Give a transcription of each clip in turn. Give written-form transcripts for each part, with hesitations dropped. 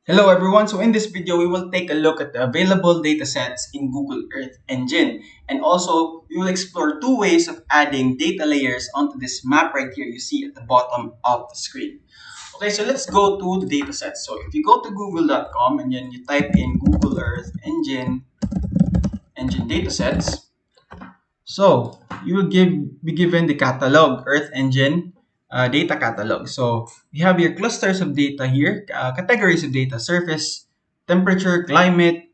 Hello everyone, so in this video we will take a look at the available datasets in Google Earth Engine, and also we will explore two ways of adding data layers onto this map right here you see at the bottom of the screen. Okay, so let's go to the datasets. So if you go to google.com and then you type in Google Earth Engine datasets, so you will be given the catalog, Earth Engine data catalog. So we have your clusters of data here, categories of data: surface, temperature, climate,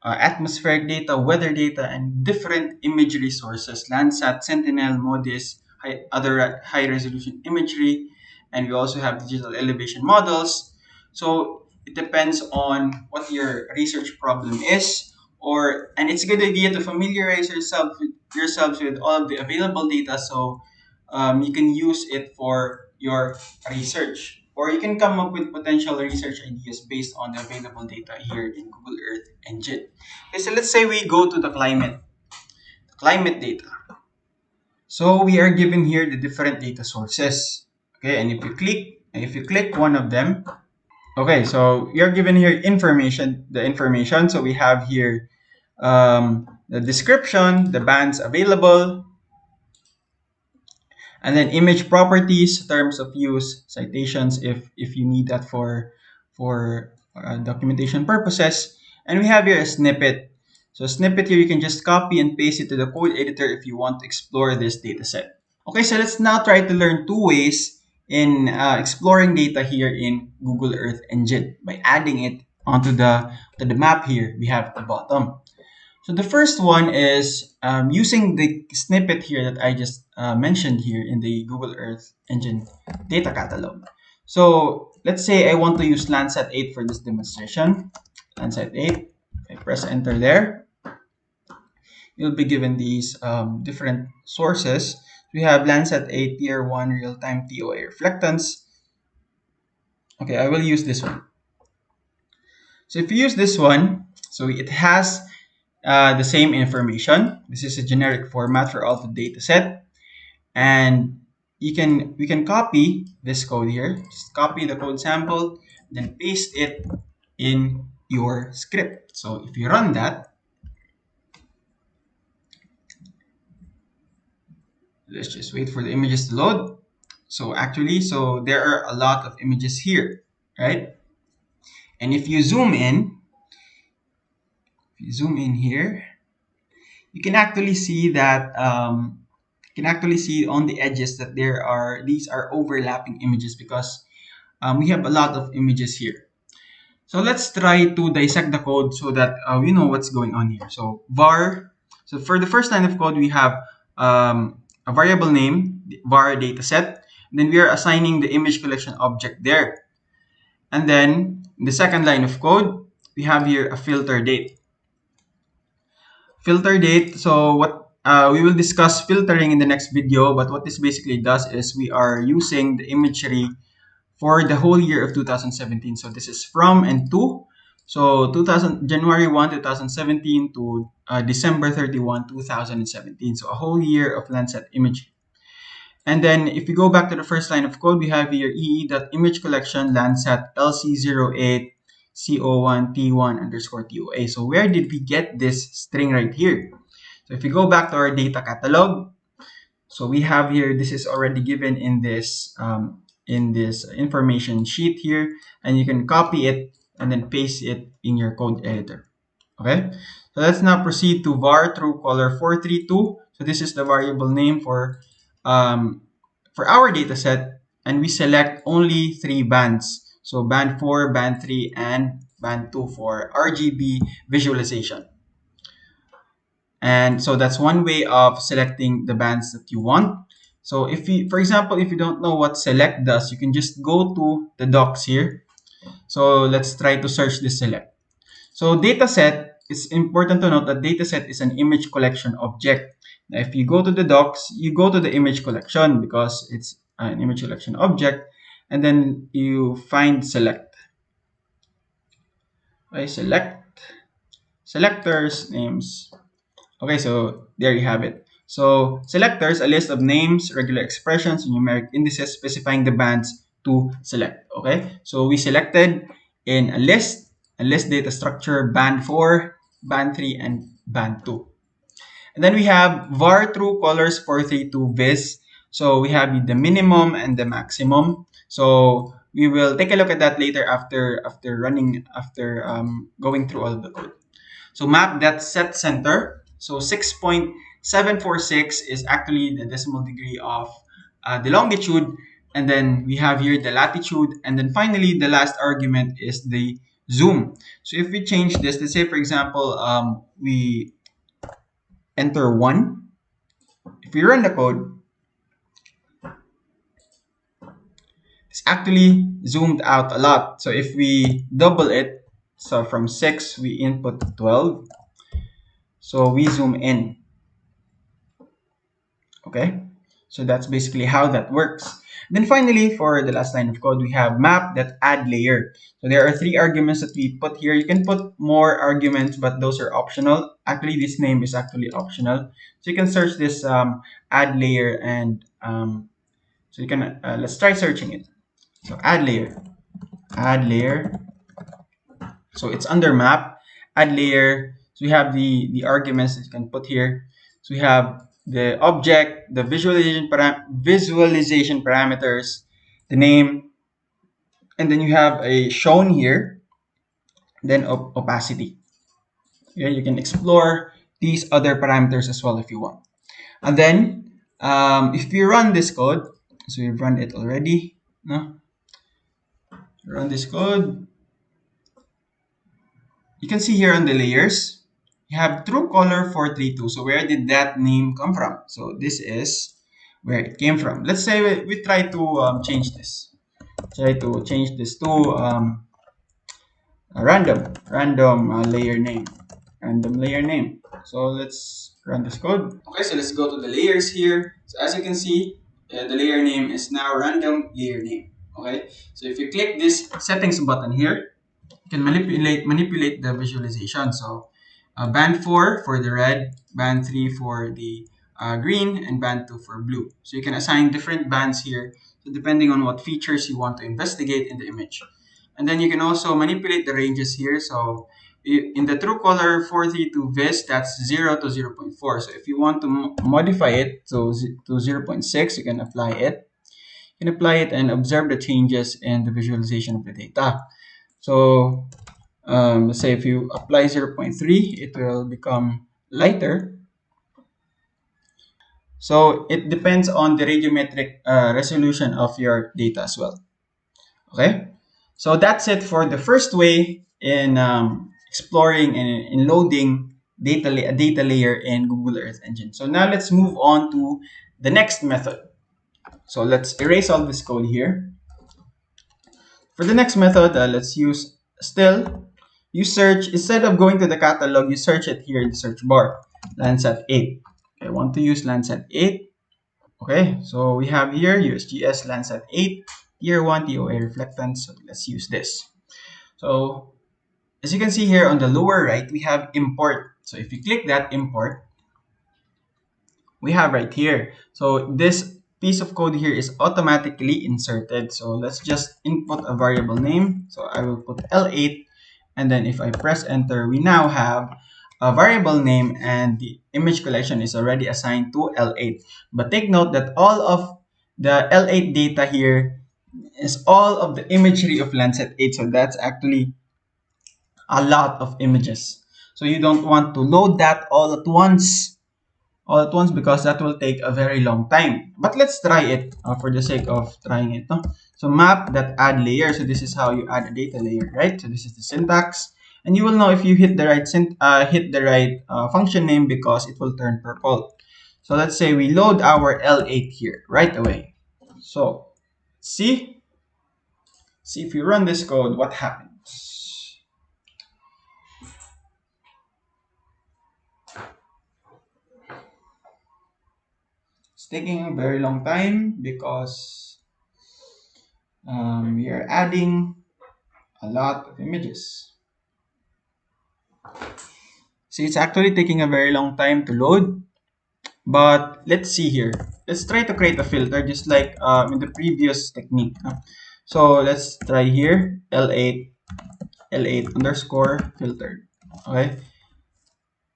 atmospheric data, weather data, and different imagery sources: Landsat, Sentinel, MODIS, other high resolution imagery, and we also have digital elevation models. So it depends on what your research problem is, and it's a good idea to familiarize yourselves with all of the available data, so you can use it for your research, or you can come up with potential research ideas based on the available data here in Google Earth Engine. Okay, so let's say we go to the climate data. So we are given here the different data sources. Okay, and if you click one of them, okay, so we are given here the information. So we have here the description, the bands available, and then image properties, terms of use, citations if you need that for documentation purposes. And we have here a snippet. So a snippet here, you can just copy and paste it to the code editor if you want to explore this data set. Okay, so let's now try to learn two ways in exploring data here in Google Earth Engine by adding it onto the map here we have at the bottom. So the first one is using the snippet here that I just mentioned here in the Google Earth Engine data catalog. So let's say I want to use Landsat 8 for this demonstration. Landsat 8, I press enter there. You'll be given these different sources. We have Landsat 8 Tier 1 Real-Time TOA Reflectance. Okay, I will use this one. So if you use this one, so it has the same information. This is a generic format for all the data set, and we can copy this code here. Just copy the code sample, then paste it in your script. So if you run that, let's just wait for the images to load. So there are a lot of images here, right? And if you zoom in, here, you can actually see that on the edges that these are overlapping images, because we have a lot of images here. So let's try to dissect the code so that we know what's going on here. So so for the first line of code, we have a variable name, var dataset. Then we are assigning the image collection object there. And then in the second line of code, we have here a filter date. So what we will discuss filtering in the next video, but what this basically does is we are using the imagery for the whole year of 2017. So this is from and to. So January 1, 2017 to December 31, 2017. So a whole year of Landsat imagery. And then if we go back to the first line of code, we have here ee.imageCollection Landsat LC08 CO1 T1 underscore TOA. So where did we get this string right here? So if we go back to our data catalog, so we have here, this is already given in this information sheet here, and you can copy it and then paste it in your code editor. Okay, so let's now proceed to var truecaller 432. So this is the variable name for our data set, and we select only 3 bands. So band 4, band 3, and band 2 for RGB visualization. And so that's one way of selecting the bands that you want. So for example, if you don't know what select does, you can just go to the docs here. So let's try to search this select. So dataset, it's important to note that dataset is an image collection object. Now, if you go to the docs, you go to the image collection because it's an image collection object, and then you find select. Okay, selectors, names. Okay, so there you have it. So selectors, a list of names, regular expressions, and numeric indices specifying the bands to select. Okay, so we selected in a list data structure, band 4, band 3, and band 2. And then we have var true colors 432 vis. So we have the minimum and the maximum. So we will take a look at that later after going through all of the code. So map that set center. So 6.746 is actually the decimal degree of the longitude. And then we have here the latitude. And then finally, the last argument is the zoom. So if we change this, let's say, for example, we enter 1. If we run the code, it's actually zoomed out a lot. So if we double it, so from 6, we input 12. So we zoom in. Okay, so that's basically how that works. Then finally, for the last line of code, we have map that add layer. So there are 3 arguments that we put here. You can put more arguments, but those are optional. Actually, this name is actually optional. So you can search this add layer, and so you can let's try searching it. So add layer. So it's under map, add layer. So we have the arguments that you can put here. So we have the object, the visualization parameters, the name, and then you have a shown here, then opacity. Okay, you can explore these other parameters as well if you want. And then if you run this code, so we've run it already. No, run this code. You can see here on the layers, you have true color 432. So where did that name come from? So this is where it came from. Let's say we try to change this. Try to change this to a random layer name. Random layer name. So let's run this code. Okay, so let's go to the layers here. So as you can see, the layer name is now random layer name. Okay, so if you click this settings button here, you can manipulate the visualization. So band 4 for the red, band 3 for the green, and band 2 for blue. So you can assign different bands here, so depending on what features you want to investigate in the image. And then you can also manipulate the ranges here. So in the true color 432 vis, that's 0 to 0.4. So if you want to modify it to 0.6, you can apply it. You can apply it and observe the changes in the visualization of the data. So let's say if you apply 0.3, it will become lighter. So it depends on the radiometric resolution of your data as well. Okay, so that's it for the first way in exploring and in loading a data layer in Google Earth Engine. So now let's move on to the next method. So let's erase all this code here. For the next method, let's use you search, instead of going to the catalog, you search it here in the search bar, Landsat 8. Okay, I want to use Landsat 8. Okay, so we have here USGS Landsat 8, Tier 1 TOA reflectance. So let's use this. So as you can see here on the lower right, we have import. So if you click that import, we have right here. So this piece of code here is automatically inserted. So let's just input a variable name. So I will put L8, and then if I press enter, we now have a variable name and the image collection is already assigned to L8. But take note that all of the L8 data here is all of the imagery of Landsat 8. So that's actually a lot of images. So you don't want to load that all at once because that will take a very long time. But let's try it for the sake of trying it. No? So map that add layer. So this is how you add a data layer, right? So this is the syntax, and you will know if you hit the right function name because it will turn purple. So let's say we load our L8 here right away. So see if you run this code, what happens. Taking a very long time because we are adding a lot of images. See, it's actually taking a very long time to load, but let's see here. Let's try to create a filter just like in the previous technique. So let's try here, L8, L8 underscore filtered. Okay,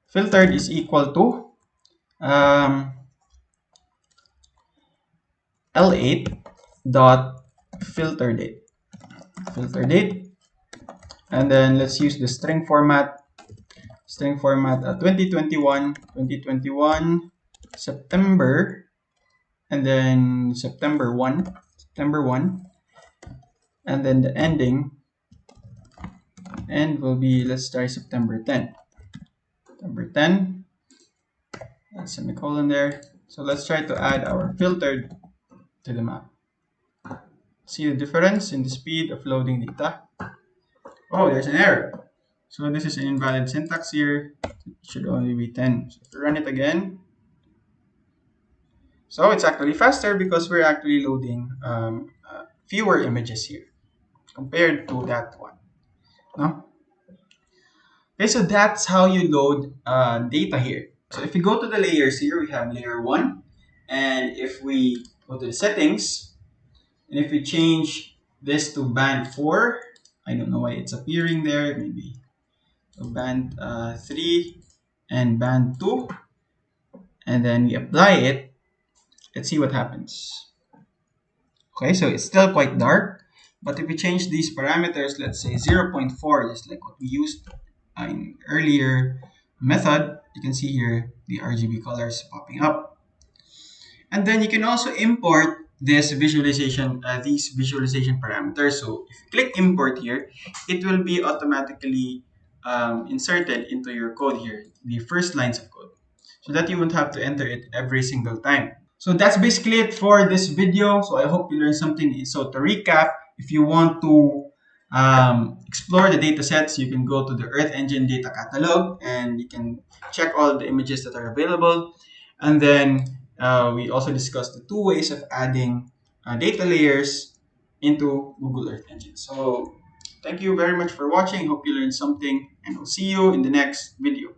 filtered is equal to L8 dot filter date. Filter date, and then let's use the string format. String format 2021 September, and then September 1, and then the end will be, let's try September 10. September 10, that's semicolon there. So let's try to add our filtered to the map. See the difference in the speed of loading data? Oh, there's an error. So this is an invalid syntax here. It should only be 10. So if we run it again, so it's actually faster because we're actually loading fewer images here compared to that one. No? Okay, so that's how you load data here. So if we go to the layers here, we have layer 1. And if we go to the settings, and if we change this to band 4, I don't know why it's appearing there, maybe. So band 3 and band 2, and then we apply it. Let's see what happens. Okay, so it's still quite dark, but if we change these parameters, let's say 0.4, just like what we used in earlier method, you can see here the RGB colors popping up. And then you can also import this visualization, these visualization parameters. So if you click import here, it will be automatically inserted into your code here, the first lines of code, so that you won't have to enter it every single time. So that's basically it for this video. So I hope you learned something. So to recap, if you want to explore the data sets, you can go to the Earth Engine data catalog and you can check all the images that are available. And then we also discussed the two ways of adding data layers into Google Earth Engine. So thank you very much for watching. Hope you learned something, and I'll see you in the next video.